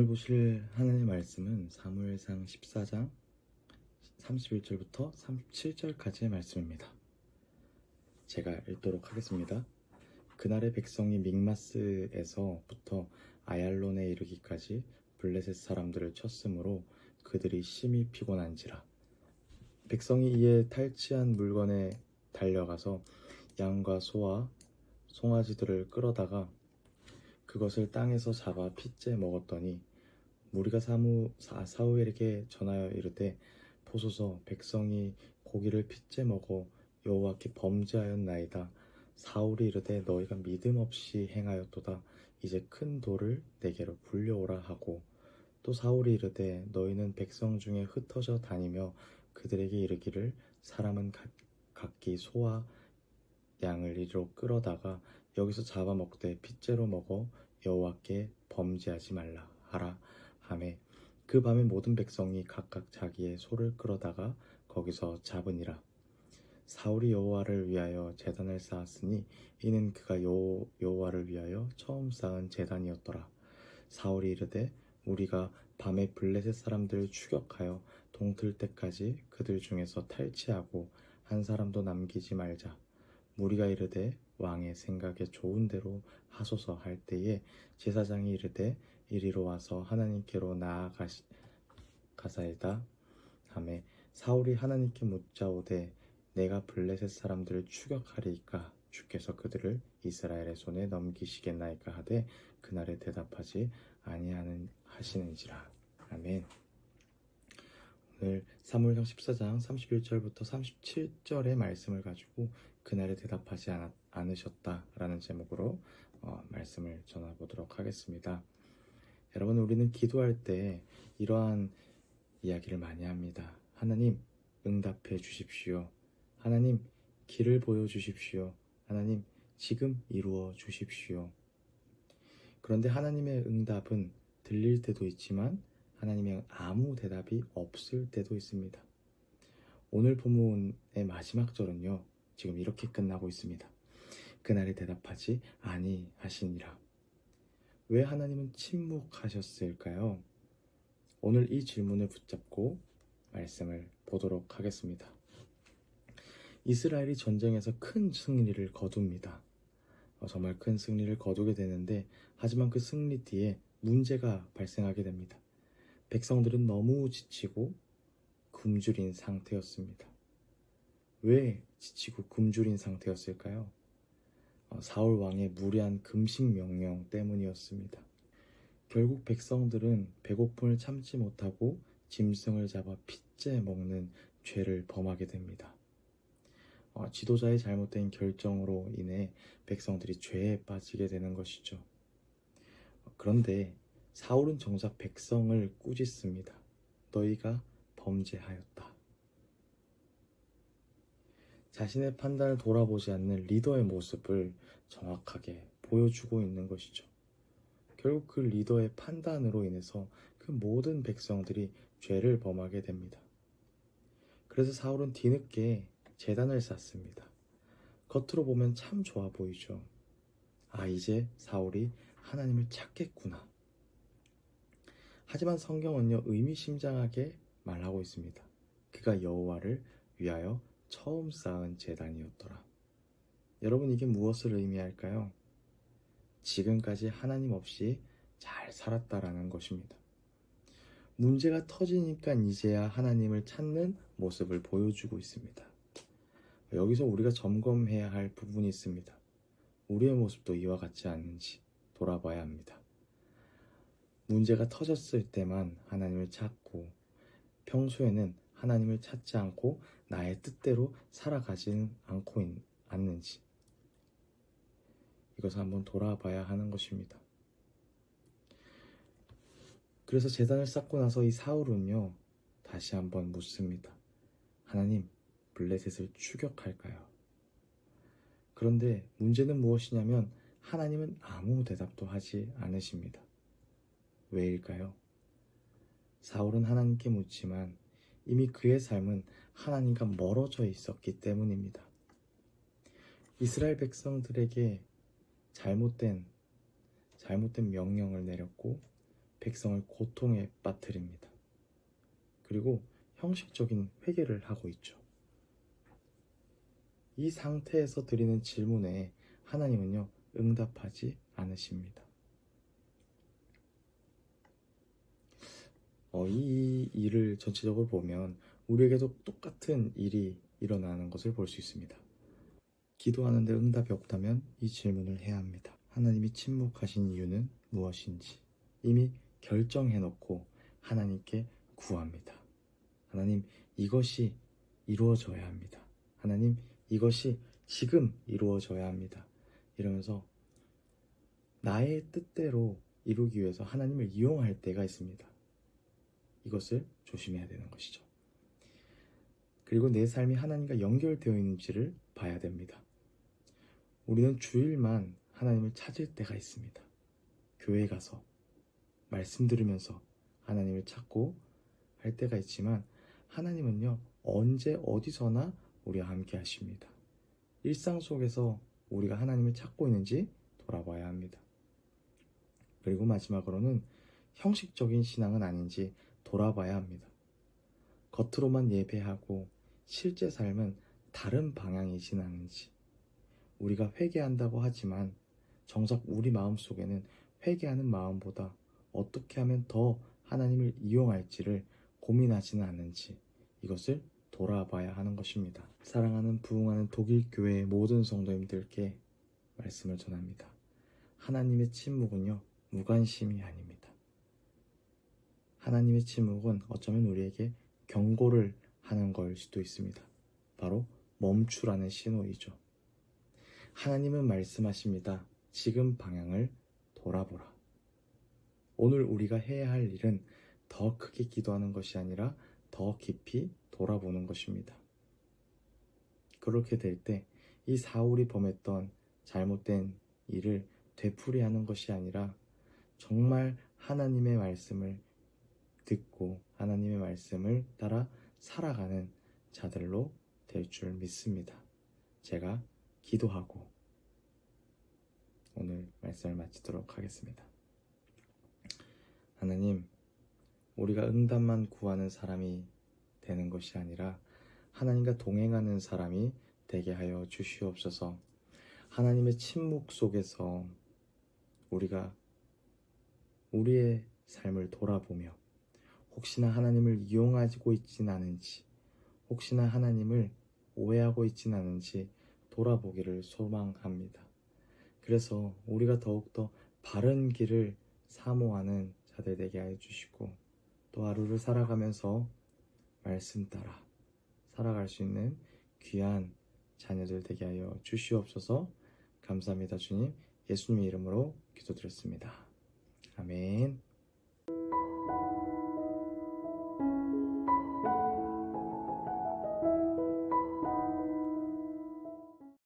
보실 하나님의 말씀은 사무엘상 14장 31절부터 37절까지의 말씀입니다. 제가 읽도록 하겠습니다. 그날의 백성이 믹마스에서부터 아얄론에 이르기까지 블레셋 사람들을 쳤으므로 그들이 심히 피곤한지라. 백성이 이에 탈취한 물건에 달려가서 양과 소와 송아지들을 끌어다가 그것을 땅에서 잡아 핏째 먹었더니 무리가 사무엘에게 전하여 이르되 보소서, 백성이 고기를 핏째 먹어 여호와께 범죄하였나이다. 사울이 이르되 너희가 믿음 없이 행하였도다. 이제 큰 돌을 내게로 굴려오라 하고, 또 사울이 이르되 너희는 백성 중에 흩어져 다니며 그들에게 이르기를 사람은 각기 소와 양을 이리로 끌어다가 여기서 잡아먹되 핏째로 먹어 여호와께 범죄하지 말라 하라 하매, 그 밤에 모든 백성이 각각 자기의 소를 끌어다가 거기서 잡으니라. 사울이 여호와를 위하여 제단을 쌓았으니 이는 그가 여호와를 위하여 처음 쌓은 제단이었더라. 사울이 이르되 우리가 밤에 블레셋 사람들을 추격하여 동틀 때까지 그들 중에서 탈취하고 한 사람도 남기지 말자. 무리가 이르되 왕의 생각에 좋은 대로 하소서 할 때에 제사장이 이르되 이리로 와서 하나님께로 나아가사이다 하매, 사울이 하나님께 묻자오되 내가 블레셋 사람들을 추격하리이까 주께서 그들을 이스라엘의 손에 넘기시겠나이까 하되 그날에 대답하지 아니하시는지라. 아멘. 오늘 사무엘상 14장 31절부터 37절의 말씀을 가지고 그날에 대답하지 않으셨다라는 제목으로 말씀을 전해보도록 하겠습니다. 여러분, 우리는 기도할 때 이러한 이야기를 많이 합니다. 하나님, 응답해 주십시오. 하나님, 길을 보여주십시오. 하나님, 지금 이루어 주십시오. 그런데 하나님의 응답은 들릴 때도 있지만 하나님의 아무 대답이 없을 때도 있습니다. 오늘 본문의 마지막 절은요, 지금 이렇게 끝나고 있습니다. 그날에 대답하지 아니하시니라. 왜 하나님은 침묵하셨을까요? 오늘 이 질문을 붙잡고 말씀을 보도록 하겠습니다. 이스라엘이 전쟁에서 큰 승리를 거둡니다. 정말 큰 승리를 거두게 되는데, 하지만 그 승리 뒤에 문제가 발생하게 됩니다. 백성들은 너무 지치고 굶주린 상태였습니다. 왜 지치고 굶주린 상태였을까요? 사울 왕의 무리한 금식 명령 때문이었습니다. 결국 백성들은 배고픔을 참지 못하고 짐승을 잡아 핏째 먹는 죄를 범하게 됩니다. 지도자의 잘못된 결정으로 인해 백성들이 죄에 빠지게 되는 것이죠. 그런데 사울은 정작 백성을 꾸짖습니다. 너희가 범죄하였다. 자신의 판단을 돌아보지 않는 리더의 모습을 정확하게 보여주고 있는 것이죠. 결국 그 리더의 판단으로 인해서 그 모든 백성들이 죄를 범하게 됩니다. 그래서 사울은 뒤늦게 제단을 쌓습니다. 겉으로 보면 참 좋아 보이죠. 이제 사울이 하나님을 찾겠구나. 하지만 성경은요, 의미심장하게 말하고 있습니다. 그가 여호와를 위하여 처음 쌓은 제단이었더라. 여러분, 이게 무엇을 의미할까요? 지금까지 하나님 없이 잘 살았다라는 것입니다. 문제가 터지니까 이제야 하나님을 찾는 모습을 보여주고 있습니다. 여기서 우리가 점검해야 할 부분이 있습니다. 우리의 모습도 이와 같지 않은지 돌아봐야 합니다. 문제가 터졌을 때만 하나님을 찾고 평소에는 하나님을 찾지 않고 나의 뜻대로 살아가지는 않는지, 이것을 한번 돌아봐야 하는 것입니다. 그래서 제단을 쌓고 나서 이 사울은요, 다시 한번 묻습니다. 하나님, 블레셋을 추격할까요? 그런데 문제는 무엇이냐면 하나님은 아무 대답도 하지 않으십니다. 왜일까요? 사울은 하나님께 묻지만 이미 그의 삶은 하나님과 멀어져 있었기 때문입니다. 이스라엘 백성들에게 잘못된 명령을 내렸고 백성을 고통에 빠뜨립니다. 그리고 형식적인 회개를 하고 있죠. 이 상태에서 드리는 질문에 하나님은요, 응답하지 않으십니다. 이 일을 전체적으로 보면 우리에게도 똑같은 일이 일어나는 것을 볼 수 있습니다. 기도하는데 응답이 없다면 이 질문을 해야 합니다. 하나님이 침묵하신 이유는 무엇인지 이미 결정해놓고 하나님께 구합니다. 하나님, 이것이 이루어져야 합니다. 하나님, 이것이 지금 이루어져야 합니다. 이러면서 나의 뜻대로 이루기 위해서 하나님을 이용할 때가 있습니다. 이것을 조심해야 되는 것이죠. 그리고 내 삶이 하나님과 연결되어 있는지를 봐야 됩니다. 우리는 주일만 하나님을 찾을 때가 있습니다. 교회 가서 말씀 들으면서 하나님을 찾고 할 때가 있지만 하나님은요, 언제 어디서나 우리와 함께 하십니다. 일상 속에서 우리가 하나님을 찾고 있는지 돌아봐야 합니다. 그리고 마지막으로는 형식적인 신앙은 아닌지 돌아봐야 합니다. 겉으로만 예배하고 실제 삶은 다른 방향이진 않은지, 우리가 회개한다고 하지만 정작 우리 마음속에는 회개하는 마음보다 어떻게 하면 더 하나님을 이용할지를 고민하지는 않는지, 이것을 돌아봐야 하는 것입니다. 사랑하는 부흥하는 독일교회의 모든 성도님들께 말씀을 전합니다. 하나님의 침묵은요, 무관심이 아닙니다. 하나님의 침묵은 어쩌면 우리에게 경고를 하는 걸 수도 있습니다. 바로 멈추라는 신호이죠. 하나님은 말씀하십니다. 지금 방향을 돌아보라. 오늘 우리가 해야 할 일은 더 크게 기도하는 것이 아니라 더 깊이 돌아보는 것입니다. 그렇게 될 때 이 사울이 범했던 잘못된 일을 되풀이하는 것이 아니라 정말 하나님의 말씀을 듣고 하나님의 말씀을 따라 살아가는 자들로 될 줄 믿습니다. 제가 기도하고 오늘 말씀을 마치도록 하겠습니다. 하나님, 우리가 응답만 구하는 사람이 되는 것이 아니라 하나님과 동행하는 사람이 되게 하여 주시옵소서. 하나님의 침묵 속에서 우리가 우리의 삶을 돌아보며 혹시나 하나님을 이용하고 있진 않은지, 혹시나 하나님을 오해하고 있진 않은지 돌아보기를 소망합니다. 그래서 우리가 더욱더 바른 길을 사모하는 자들 되게 하여 주시고, 또 하루를 살아가면서 말씀 따라 살아갈 수 있는 귀한 자녀들 되게 하여 주시옵소서. 감사합니다. 주님, 예수님의 이름으로 기도드렸습니다. 아멘.